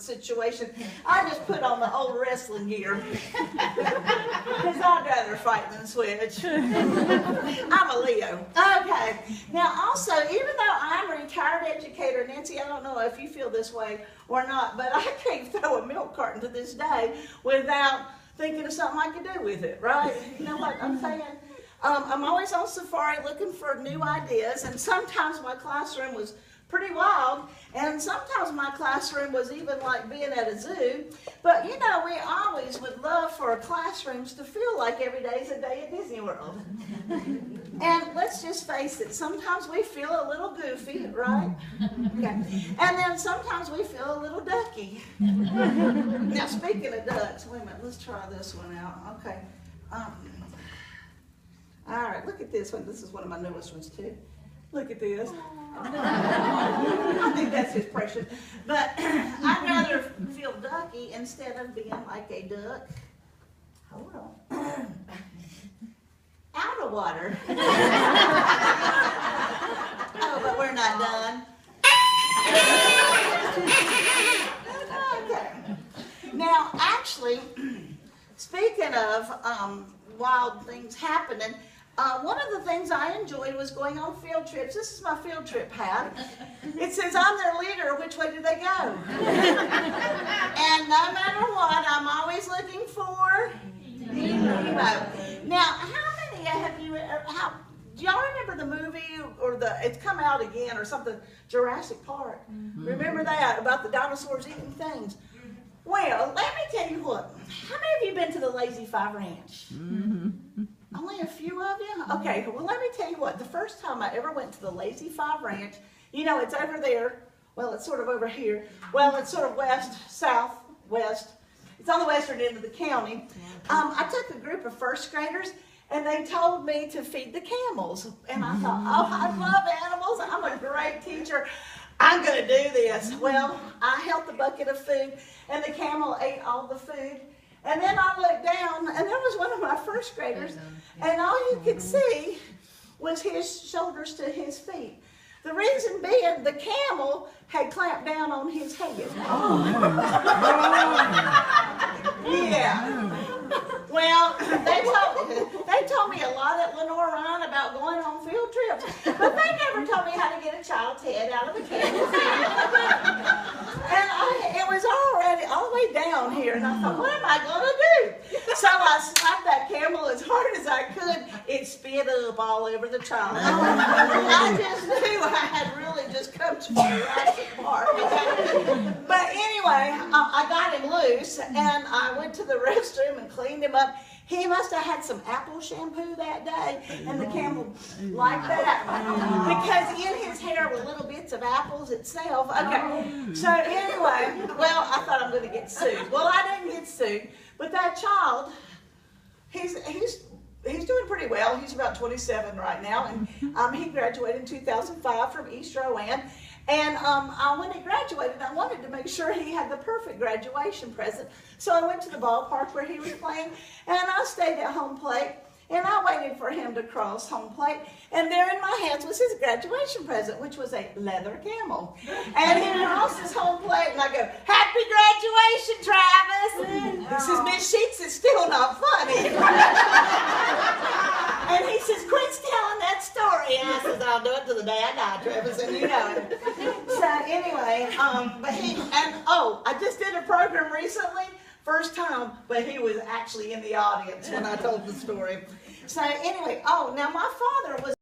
situation. I just put on the old wrestling gear because I'd rather fight than switch. I'm a Leo. Okay. Now also, even though I'm a retired educator, Nancy, I don't know if you feel this way or not, but I can't throw a milk carton to this day without thinking of something I could do with it, right? You know what I'm saying? I'm always on safari looking for new ideas, and sometimes my classroom was pretty wild, and sometimes my classroom was even like being at a zoo. But you know, we always would love for our classrooms to feel like every day is a day at Disney World. And let's just face it, sometimes we feel a little goofy, right? Okay. And then sometimes we feel a little ducky. Now speaking of ducks, wait a minute, let's try this one out. Okay. All right, look at this one. This is one of my newest ones too. Look at this. I think that's just precious. But I'd rather feel ducky instead of being like a duck. Hold on. Out of water. Oh, but we're not done. Okay. Now, actually, speaking of wild things happening, one of the things I enjoyed was going on field trips. This is my field trip hat. It says, I'm their leader. Which way do they go? And no matter what, I'm always looking for Nemo. Now, how many have you, do y'all remember the movie or it's come out again or something, Jurassic Park? Remember that, about the dinosaurs eating things? Well, let me tell you what. How many of you been to the Lazy Five Ranch? Only a few of you? Okay, well, let me tell you what. The first time I ever went to the Lazy Five Ranch, you know, it's over there. Well, it's sort of over here. Well, it's sort of west, south, west. It's on the western end of the county. I took a group of first graders, and they told me to feed the camels. And I thought, oh, I love animals. I'm a great teacher. I'm going to do this. Well, I held the bucket of food, and the camel ate all the food. And then I looked down, and there was one of my first graders, and all you could see was his shoulders to his feet. The reason being, the camel had clamped down on his head. Yeah. Well, they told me a lot at Lenore-Ryan about going on field trips, but they never told me how to get a child's head out of a camel's head. And it was already all the way down here, and I thought, what am I going to do? So I slapped that camel as hard as I could. It spit up all over the child. I just knew I had really just come to Jurassic Park. But anyway, I got him loose, and I went to the restroom and cleaned him up. He must have had some apple shampoo that day, and the camel liked that because in his hair were little bits of apples itself. Okay, so anyway, well, I thought I'm going to get sued. Well, I didn't get sued, but that child, he's doing pretty well. He's about 27 right now, and he graduated in 2005 from East Rowan. And when he graduated, I wanted to make sure he had the perfect graduation present. So I went to the ballpark where he was playing, and I stayed at home plate, and I waited for him to cross home plate. And there in my hands was his graduation present, which was a leather camel. And he crosses home plate, and I go, "Happy graduation, Travis!" He says, "Miss Sheets, it's still not funny." And he says, "Quit telling that story." And I says, "I'll do it to the day I die, Travis," and you know it. So anyway, I just did a program recently, first time, but he was actually in the audience when I told the story. So anyway, now my father was